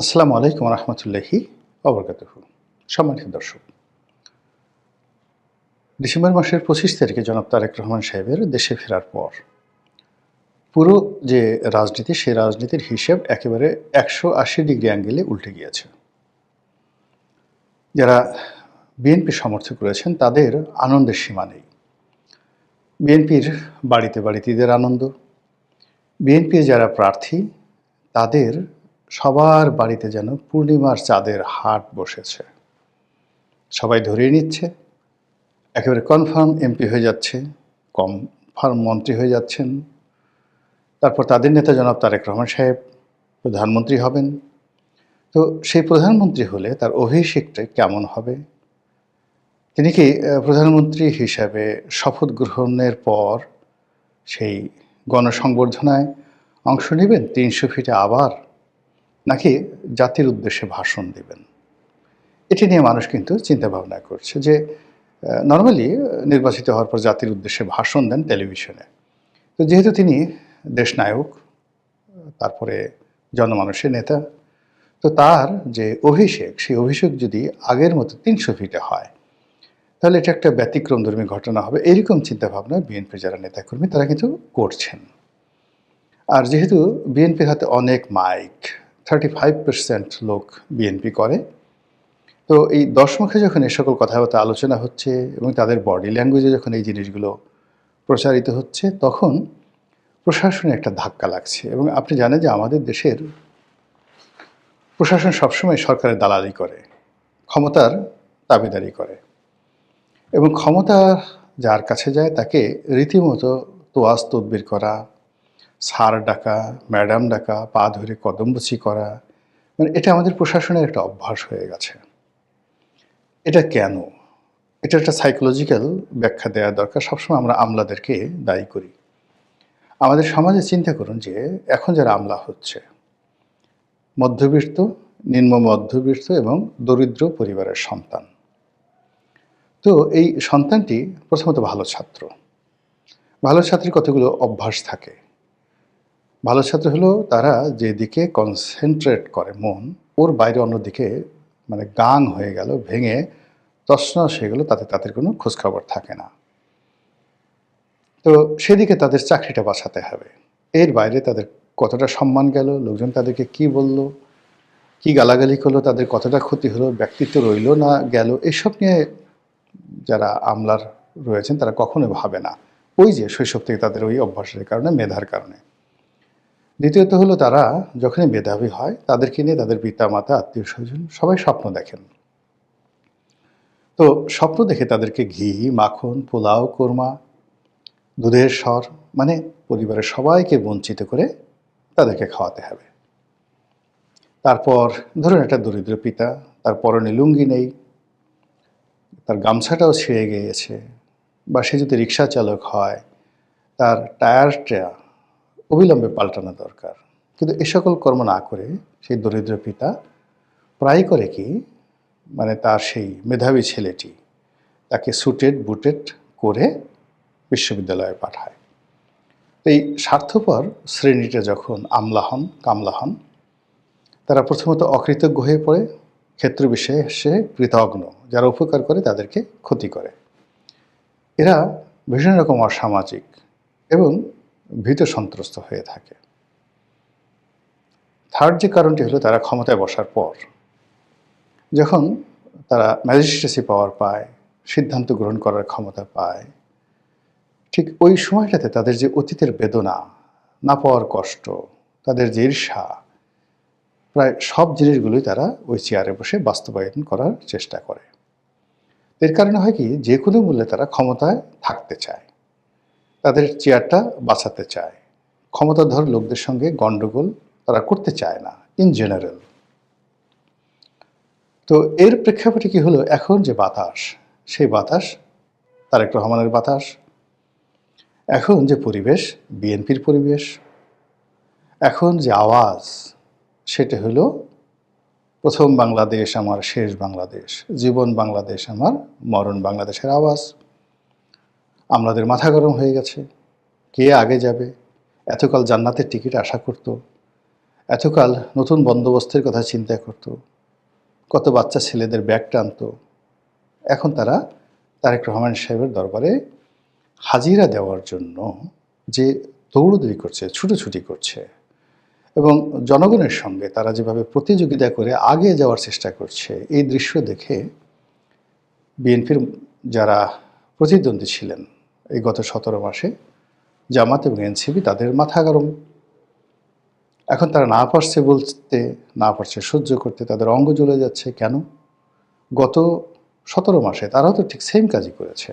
আসসালামু আলাইকুম রহমতুল্লাহি ওবরকাতুহু। সম্মানিত দর্শক, ডিসেম্বর মাসের ২৫ তারিখে জনাব তারেক রহমান সাহেবের দেশে ফেরার পর পুরো যে রাজনীতি, সেই রাজনীতির হিসেব একেবারে ১৮০ ডিগ্রি অ্যাঙ্গেলে উল্টে গিয়েছে। যারা বিএনপি সমর্থক রয়েছেন তাদের আনন্দের সীমা নেই। বিএনপির বাড়িতে বাড়িতে ঈদের আনন্দ, বিএনপির যারা প্রার্থী তাদের সবার বাড়িতে যেন পূর্ণিমার চাঁদের হাট বসেছে। সবাই ধরিয়ে নিচ্ছে, একেবারে কনফার্ম এমপি হয়ে যাচ্ছে, কনফার্ম মন্ত্রী হয়ে যাচ্ছেন। তারপর তাদের নেতা জনাব তারেক রহমান সাহেব প্রধানমন্ত্রী হবেন। তো সেই প্রধানমন্ত্রী হলে তার অভিষেকটা কেমন হবে? তিনি কি প্রধানমন্ত্রী হিসাবে শপথ গ্রহণের পর সেই গণসংবর্ধনায় অংশ নেবেন ৩০০ ফিটে আবার, নাকি জাতির উদ্দেশ্যে ভাষণ দেবেন? এটি নিয়ে মানুষ কিন্তু চিন্তাভাবনা করছে যে নরমালি নির্বাচিত হওয়ার পর জাতির উদ্দেশ্যে ভাষণ দেন টেলিভিশনে। তো যেহেতু তিনি দেশনায়ক, তারপরে জনমানুষের নেতা, তো তার যে অভিষেক, সেই অভিষেক যদি আগের মতো ৩০০ ফিটে হয়, তাহলে এটা একটা ব্যতিক্রমধর্মী ঘটনা হবে। এরকম চিন্তাভাবনা বিএনপির যারা নেতাকর্মী তারা কিন্তু করছেন। আর যেহেতু বিএনপির হাতে অনেক মাইক, 35% লোক বিএনপি করে, তো এই দশমুখে যখন এ সকল কথাবার্তা আলোচনা হচ্ছে এবং তাদের বডি ল্যাঙ্গুয়েজে যখন এই জিনিসগুলো প্রচারিত হচ্ছে, তখন প্রশাসনে একটা ধাক্কা লাগছে। এবং আপনি জানেন যে আমাদের দেশের প্রশাসন সবসময় সরকারের দালালি করে, ক্ষমতার দাবিদারি করে, এবং ক্ষমতা যার কাছে যায় তাকে রীতিমতো তোয়াজ তদবির করা, স্যার ডাকা, ম্যাডাম ডাকা, পা ধরে কদমবুচি করা, মানে এটা আমাদের প্রশাসনের একটা অভ্যাস হয়ে গেছে। এটা কেন? এটা একটা সাইকোলজিক্যাল ব্যাখ্যা দেওয়া দরকার। সবসময় আমরা আমলাদেরকে দায়ী করি। আমাদের সমাজে চিন্তা করুন যে এখন যারা আমলা হচ্ছে, মধ্যবিত্ত, নিম্ন মধ্যবিত্ত এবং দরিদ্র পরিবারের সন্তান। তো এই সন্তানটি প্রথমত ভালো ছাত্র। ভালো ছাত্রের কতগুলো অভ্যাস থাকে। ভালো ছাত্র হলো তারা যেদিকে কনসেন্ট্রেট করে মন, ওর বাইরে অন্যদিকে মানে গাং হয়ে গেল, ভেঙে তছনছ হয়ে গেল, তাতে তাদের কোনো খোঁজখবর থাকে না। তো সেদিকে তাদের চাকরিটা বাঁচাতে হবে। এর বাইরে তাদের কতটা সম্মান গেল, লোকজন তাদেরকে কি বলল, কি গালাগালি করলো, তাদের কতটা ক্ষতি হলো, ব্যক্তিত্ব রইল না গেল, এসব নিয়ে যারা আমলার রয়েছেন তারা কখনো ভাবে না। ওই যে শৈশব থেকে তাদের ওই অভ্যাসের কারণে, মেধার কারণে। দ্বিতীয়ত হলো তারা যখনই মেধাবী হয় তাদেরকে নিয়ে তাদের পিতামাতা, আত্মীয় স্বজন সবাই স্বপ্ন দেখেন। তো স্বপ্ন দেখে তাদেরকে ঘি, মাখন, পোলাও, কোরমা, দুধের স্বর, মানে পরিবারের সবাইকে বঞ্চিত করে তাদেরকে খাওয়াতে হবে। তারপর ধরুন একটা দরিদ্র পিতা, তার পরনে লুঙ্গি নেই, তার গামছাটাও ছিঁড়ে গিয়েছে, বা সে যদি রিক্সা চালক হয় তার টায়ারটা অবিলম্বে পাল্টানো দরকার। কিন্তু এ সকল কর্ম না করে সেই দরিদ্র পিতা প্রায় করে কি, মানে তার সেই মেধাবী ছেলেটি তাকে সুটেড বুটেড করে বিশ্ববিদ্যালয়ে পাঠায়। এই স্বার্থপর শ্রেণীটা যখন আমলা হন, কামলা হন, তারা প্রথমত অকৃতজ্ঞ হয়ে পড়ে, ক্ষেত্র বিশেষে কৃতজ্ঞ, যারা উপকার করে তাদেরকে ক্ষতি করে। এরা ভীষণ রকম অসামাজিক এবং ভীত সন্ত্রস্ত হয়ে থাকে। থার্ড যে কারণটি হলো, তারা ক্ষমতায় বসার পর যখন তারা ম্যাজিস্ট্রেসি পাওয়ার পায়, সিদ্ধান্ত গ্রহণ করার ক্ষমতা পায়, ঠিক ওই সময়টাতে তাদের যে অতীতের বেদনা, না পাওয়ার কষ্ট, তাদের যে ঈর্ষা, প্রায় সব জিনিসগুলোই তারা ওই চেয়ারে বসে বাস্তবায়ন করার চেষ্টা করে। এর কারণে হয় কি, যে কোনো মূল্যে তারা ক্ষমতায় থাকতে চায়, তাদের চেয়ারটা বাঁচাতে চায়, ক্ষমতাধর লোকদের সঙ্গে গণ্ডগোল তারা করতে চায় না ইন জেনারেল। তো এর প্রেক্ষাপটে কি হলো, এখন যে বাতাস, সেই বাতাস তারেক রহমানের বাতাস। এখন যে পরিবেশ, বিএনপির পরিবেশ। এখন যে আওয়াজ, সেটা হলো প্রথম বাংলাদেশ আমার শেষ বাংলাদেশ, জীবন বাংলাদেশ আমার মরণ বাংলাদেশের আওয়াজ। আমাদের মাথা গরম হয়ে গেছে, কে আগে যাবে, এতকাল জান্নাতের টিকিট আশা করত, এতকাল নতুন বন্দোবস্তের কথা চিন্তা করত, কত বাচ্চা ছেলেদের ব্যাগ টানত। এখন তারা তারেক রহমান সাহেবের দরবারে হাজিরা দেওয়ার জন্য যে দৌড়দৌড়ি করছে, ছুটোছুটি করছে এবং জনগণের সঙ্গে তারা যেভাবে প্রতিযোগিতা করে আগে যাওয়ার চেষ্টা করছে, এই দৃশ্য দেখে বিএনপির যারা প্রতিদ্বন্দ্বী ছিলেন এই গত 17 মাসে, জামাত এবং এনসিপি, তাদের মাথা গরম। এখন তারা না পারছে বলতে, না পারছে সহ্য করতে, তাদের অঙ্গ জ্বলে যাচ্ছে। কেন? গত 17 মাসে তারাও তো ঠিক সেম কাজই করেছে।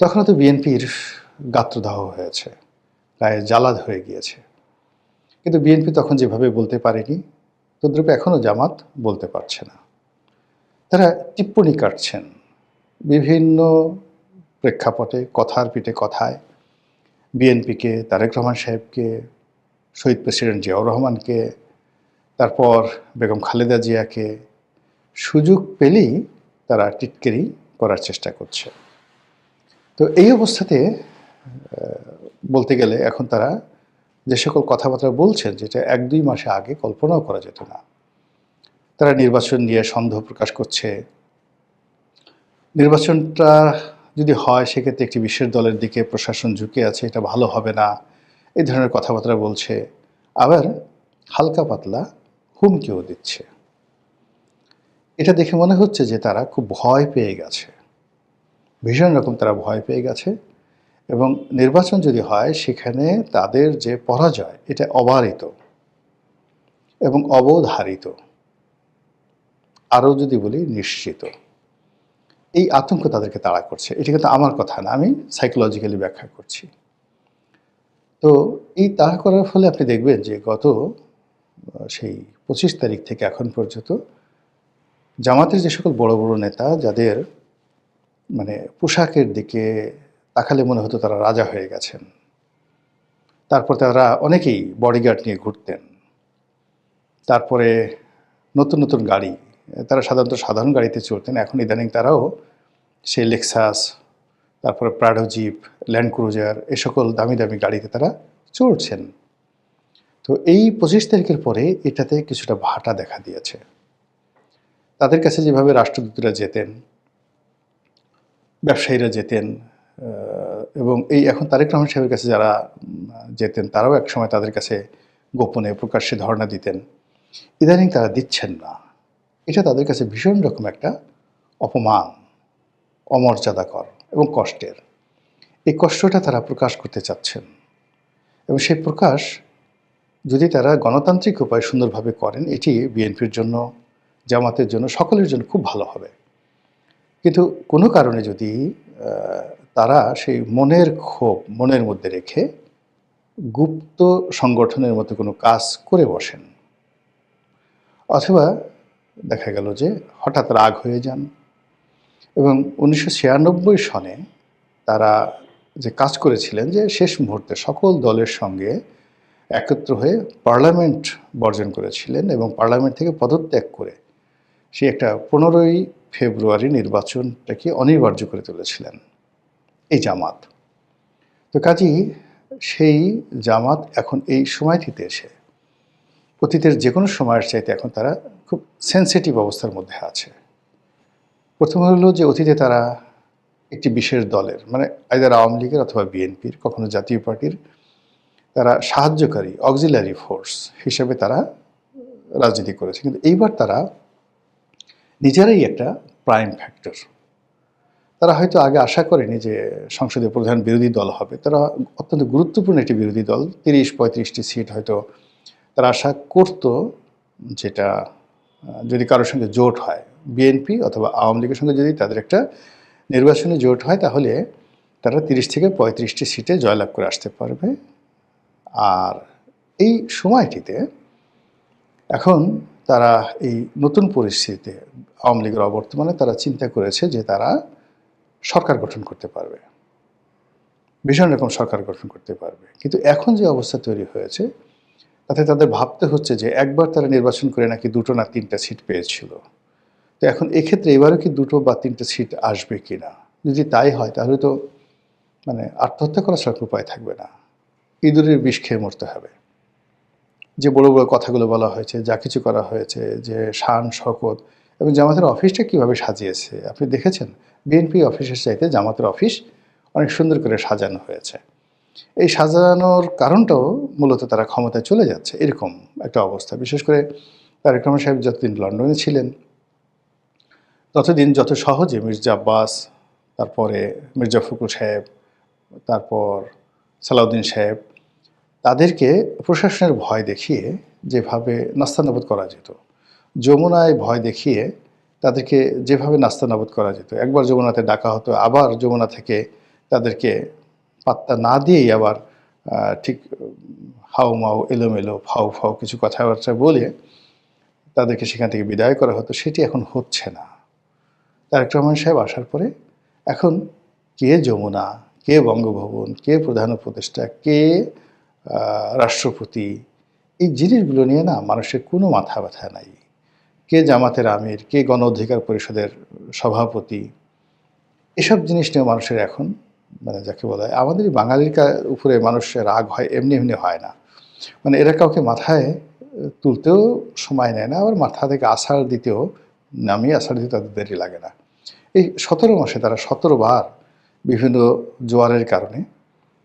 তখনও তো বিএনপির গাত্রদাহ হয়েছে, গায়ে জ্বালা ধরে গিয়েছে। কিন্তু বিএনপি তখন যেভাবে বলতে পারেনি, তদ্রূপ এখনও জামাত বলতে পারছে না। তারা টিপ্পনি কাটছেন বিভিন্ন প্রেক্ষাপটে, কথার পিঠে কথায়, বিএনপিকে, তারেক রহমান সাহেবকে, শহীদ প্রেসিডেন্ট জিয়াউর রহমানকে, তারপর বেগম খালেদা জিয়াকে সুযোগ পেলেই তারা টিটকারি করার চেষ্টা করছে। তো এই অবস্থাতে বলতে গেলে এখন তারা যে সকল কথাবার্তা বলছেন, যেটা 1-2 মাসে আগে কল্পনাও করা যেত না। তারা নির্বাচন নিয়ে সন্দেহ প্রকাশ করছে। নির্বাচনটা যদি হয় সেক্ষেত্রে একটি বিশেষ দলের দিকে প্রশাসন ঝুঁকে আছে, এটা ভালো হবে না, এই ধরনের কথাবার্তা বলছে। আবার হালকা পাতলা হুমকিও দিচ্ছে। এটা দেখে মনে হচ্ছে যে তারা খুব ভয় পেয়ে গেছে, ভীষণ রকম তারা ভয় পেয়ে গেছে। এবং নির্বাচন যদি হয় সেখানে তাদের যে পরাজয়, এটা অবারিত এবং অবধারিত, আরও যদি বলি নিশ্চিত। এই আতঙ্ক তাদেরকে তাড়া করছে। এটা কিন্তু আমার কথা না, আমি সাইকোলজিক্যালি ব্যাখ্যা করছি। তো এই তাড়া করার ফলে আপনি দেখবেন যে গত সেই 25 তারিখ থেকে এখন পর্যন্ত জামাতের যে সকল বড় বড় নেতা, যাদের মানে পোশাকের দিকে তাকালে মনে হতো তারা রাজা হয়ে গেছেন, তারপর তারা অনেকেই বডিগার্ড নিয়ে ঘুরতেন, তারপরে নতুন নতুন গাড়ি, তারা সাধারণত সাধারণ গাড়িতে চড়তেন, এখন ইদানিং তারাও সেই লেক্সাস, তারপরে প্রাডো জিপ, ল্যান্ড ক্রুজার, এ সকল দামি দামি গাড়িতে তারা চড়ছেন। তো এই 25 তারিখের পরে এটাতে কিছুটা ভাটা দেখা দিয়েছে। তাদের কাছে যেভাবে রাষ্ট্রদূতরা যেতেন, ব্যবসায়ীরা যেতেন, এবং এই এখন তারেক রহমান সাহেবের কাছে যারা যেতেন, তারাও একসময় তাদের কাছে গোপনে প্রকাশ্যে ধর্ণা দিতেন, ইদানিং তারা দিচ্ছেন না। এটা তাদের কাছে ভীষণ রকম একটা অপমান, অমর্যাদাকর এবং কষ্টের। এই কষ্টটা তারা প্রকাশ করতে চাচ্ছেন, এবং সেই প্রকাশ যদি তারা গণতান্ত্রিক উপায়ে সুন্দরভাবে করেন, এটি বিএনপির জন্য, জামাতের জন্য, সকলের জন্য খুব ভালো হবে। কিন্তু কোনো কারণে যদি তারা সেই মনের ক্ষোভ মনের মধ্যে রেখে গুপ্ত সংগঠনের মতো কোনো কাজ করে বসেন, অথবা দেখা গেল যে হঠাৎ রাগ হয়ে যান, এবং 1996 সনে তারা যে কাজ করেছিলেন, যে শেষ মুহূর্তে সকল দলের সঙ্গে একত্র হয়ে পার্লামেন্ট বর্জন করেছিলেন এবং পার্লামেন্ট থেকে পদত্যাগ করে সে একটা 15ই ফেব্রুয়ারি নির্বাচনটাকে অনিবার্য করে তুলেছিলেন এই জামাত। তো কাজেই সেই জামাত এখন এই সময়টিতে এসে অতীতের যে কোনো সময়ের চাইতে এখন তারা খুব সেন্সিটিভ অবস্থার মধ্যে আছে। প্রথমে হলো যে অতীতে তারা একটি বিশেষ দলের, মানে আইদার আওয়ামী লীগের অথবা বিএনপির, কখনো জাতীয় পার্টির, তারা সাহায্যকারী, অক্সিলারি ফোর্স হিসেবে তারা রাজনীতি করেছে। কিন্তু এইবার তারা নিজেরাই একটা প্রাইম ফ্যাক্টর। তারা হয়তো আগে আশা করেনি যে সংসদীয় প্রধান বিরোধী দল হবে। তারা অত্যন্ত গুরুত্বপূর্ণ একটি বিরোধী দল, 30-35টি সিট হয়তো তারা আশা করত, যেটা যদি কারোর সঙ্গে জোট হয়, বিএনপি অথবা আওয়ামী লীগের সঙ্গে যদি তাদের একটা নির্বাচনী জোট হয়, তাহলে তারা 30-35টি সিটে জয়লাভ করে আসতে পারবে। আর এই সময়টিতে এখন তারা এই নতুন পরিস্থিতিতে, আওয়ামী লীগের অবর্তমানে তারা চিন্তা করেছে যে তারা সরকার গঠন করতে পারবে, ভীষণ রকম সরকার গঠন করতে পারবে। কিন্তু এখন যে অবস্থা তৈরি হয়েছে, তাতে তাদের ভাবতে হচ্ছে যে একবার তারা নির্বাচন করে নাকি 2টো না 3টা সিট পেয়েছিল। তো এখন এক্ষেত্রে এবারও কি 2টো বা 3টে সিট আসবে কি না? যদি তাই হয় তাহলে তো মানে আত্মহত্যা করা ছাড়া উপায় থাকবে না, ইঁদুরের বিষ খেয়ে মরতে হবে। যে বড় বড় কথাগুলো বলা হয়েছে, যা কিছু করা হয়েছে, যে শান শকত এবং জামাতের অফিসটা কীভাবে সাজিয়েছে আপনি দেখেছেন? বিএনপি অফিসের চাইতে জামাতের অফিস অনেক সুন্দর করে সাজানো হয়েছে। এই সাজানোর কারণটাও মূলত তারা ক্ষমতায় চলে যাচ্ছে, এরকম একটা অবস্থা। বিশেষ করে তারেক রহমান সাহেব যতদিন লন্ডনে ছিলেন, ততদিন যত সহজে মির্জা আব্বাস, তারপরে মির্জা ফখরুল সাহেব, তারপর সালাউদ্দিন সাহেব, তাদেরকে প্রশাসনের ভয় দেখিয়ে যেভাবে নাস্তানাবুদ করা যেত, যমুনায় ভয় দেখিয়ে তাদেরকে যেভাবে নাস্তানাবুদ করা যেত, একবার যমুনাতে ডাকা হতো, আবার যমুনা থেকে তাদেরকে পাত্তা না দিয়েই আবার ঠিক হাউমাউ এলোমেলো ফাউ ফাউ কিছু কথাবার্তা বলে তাদেরকে সেখান থেকে বিদায় করা হতো, সেটি এখন হচ্ছে না। তারেক রহমান সাহেব আসার পরে এখন কে যমুনা, কে বঙ্গভবন, কে প্রধান উপদেষ্টা, কে রাষ্ট্রপতি, এই জিনিসগুলো নিয়ে না মানুষের কোনো মাথা ব্যথা নাই। কে জামাতের আমির, কে গণ অধিকার পরিষদের সভাপতি, এসব জিনিস নিয়ে মানুষের এখন মানে যাকে বলা হয়, আমাদের বাঙালির উপরে মানুষের রাগ হয় এমনি এমনি হয় না। মানে এরা কাউকে মাথায় তুলতেও সময় নেয় না, আবার মাথা থেকে আছাড় দিতেও নামিয়ে আছাড় দিতে তাদের দেরি লাগে না। এই ১৭ মাসে তারা ১৭ বার বিভিন্ন জোয়ারের কারণে,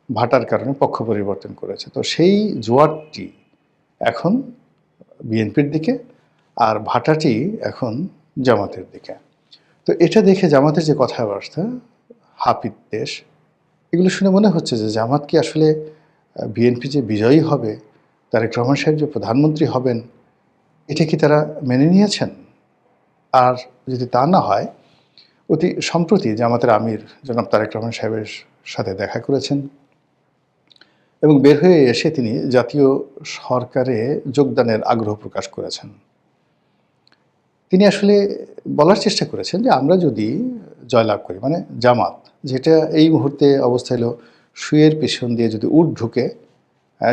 ভাটার কারণে পক্ষ পরিবর্তন করেছে। তো সেই জোয়ারটি এখন বিএনপির দিকে, আর ভাটাটি এখন জামাতের দিকে। তো এটা দেখে জামাতের যে কথাবার্তা, হাপিত দেশ, এগুলো শুনে মনে হচ্ছে যে জামাত কি আসলে বিএনপি যে বিজয়ী হবে, তারেক রহমান সাহেব যে প্রধানমন্ত্রী হবেন, এটা কি তারা মেনে নিয়েছেন? আর যদি তা না হয়, অতি সম্প্রতি জামাতের আমির জনাব তারেক রহমান সাহেবের সাথে দেখা করেছেন এবং বের হয়ে এসে তিনি জাতীয় সরকারে যোগদানের আগ্রহ প্রকাশ করেছেন। তিনি আসলে বলার চেষ্টা করেছেন যে আমরা যদি জয়লাভ করি, মানে জামাত যেটা এই মুহূর্তে অবস্থা হলো শুয়ের পেছন দিয়ে যদি উট ঢুকে,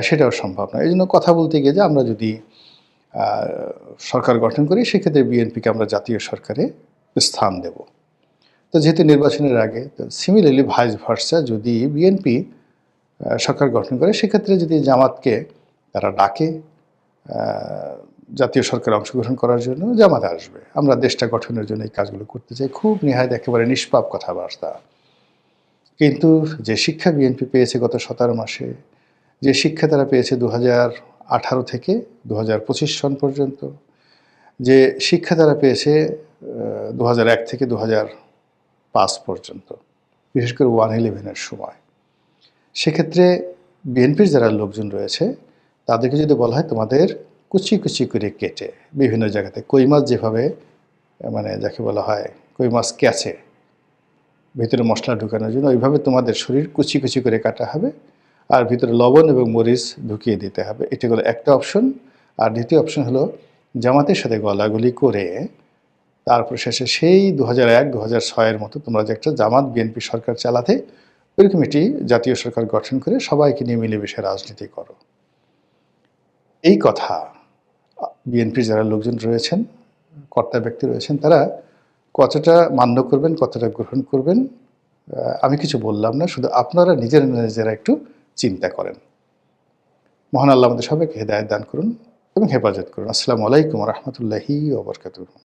সেটাও সম্ভব নয়। এই জন্য কথা বলতে গিয়ে যে আমরা যদি সরকার গঠন করি, সেক্ষেত্রে বিএনপিকে আমরা জাতীয় সরকারে স্থান দেব। তো যেহেতু নির্বাচনের আগে, তো সিমিলারলি ভাইস ভার্সা যদি বিএনপি সরকার গঠন করে, সেক্ষেত্রে যদি জামাতকে তারা ডাকে জাতীয় সরকারে অংশগ্রহণ করার জন্য, জামাতে আসবে। আমরা দেশটা গঠনের জন্য এই কাজগুলো করতে চাই। খুব নেহায়েত একেবারে নিষ্পাপ কথাবার্তা। কিন্তু যে শিক্ষা বিএনপি পেয়েছে গত ১৭ মাসে, যে শিক্ষা তারা পেয়েছে ২০১৮ থেকে ২০২৫ সন পর্যন্ত, যে শিক্ষা তারা পেয়েছে ২০০১ থেকে ২০০৫ পর্যন্ত, বিশেষ করে 1/11-এর সময়, সেক্ষেত্রে বিএনপির যারা লোকজন রয়েছে তাদেরকে যদি বলা হয় তোমাদের কুচি কুচি করে কেটে বিভিন্ন জায়গাতে কই মাছ যেভাবে মানে যাকে বলা হয় কই মাছ ক্যাচে ভিতরে মশলা ঢুকানোর জন্য, ওইভাবে তোমাদের শরীর কুচি কুচি করে কাটা হবে আর ভিতরে লবণ এবং মরিচ ঢুকিয়ে দিতে হবে। এটা হলো একটা অপশন। আর দ্বিতীয় অপশন হলো জামাতের সাথে গলাগলি করে তারপর শেষে সেই ২০০১-২০০৬-এর মতো তোমরা যে একটা জামাত বিএনপি সরকার চালাতে, ওইরকম একটি জাতীয় সরকার গঠন করে সবাইকে নিয়ে মিলেমিশে রাজনীতি করো। এই কথা বিএনপির যারা লোকজন রয়েছেন, কর্তা ব্যক্তি রয়েছেন, তারা কতটা মান্য করবেন, কতটা গ্রহণ করবেন আমি কিছু বললাম না, শুধু আপনারা নিজেরা নিজেরা একটু চিন্তা করেন। মহান আল্লাহ আমাদের সবাইকে হেদায়েত দান করুন এবং হেফাজত করুন। আসসালামু আলাইকুম ওয়া রাহমাতুল্লাহি ওয়া বারাকাতুহু।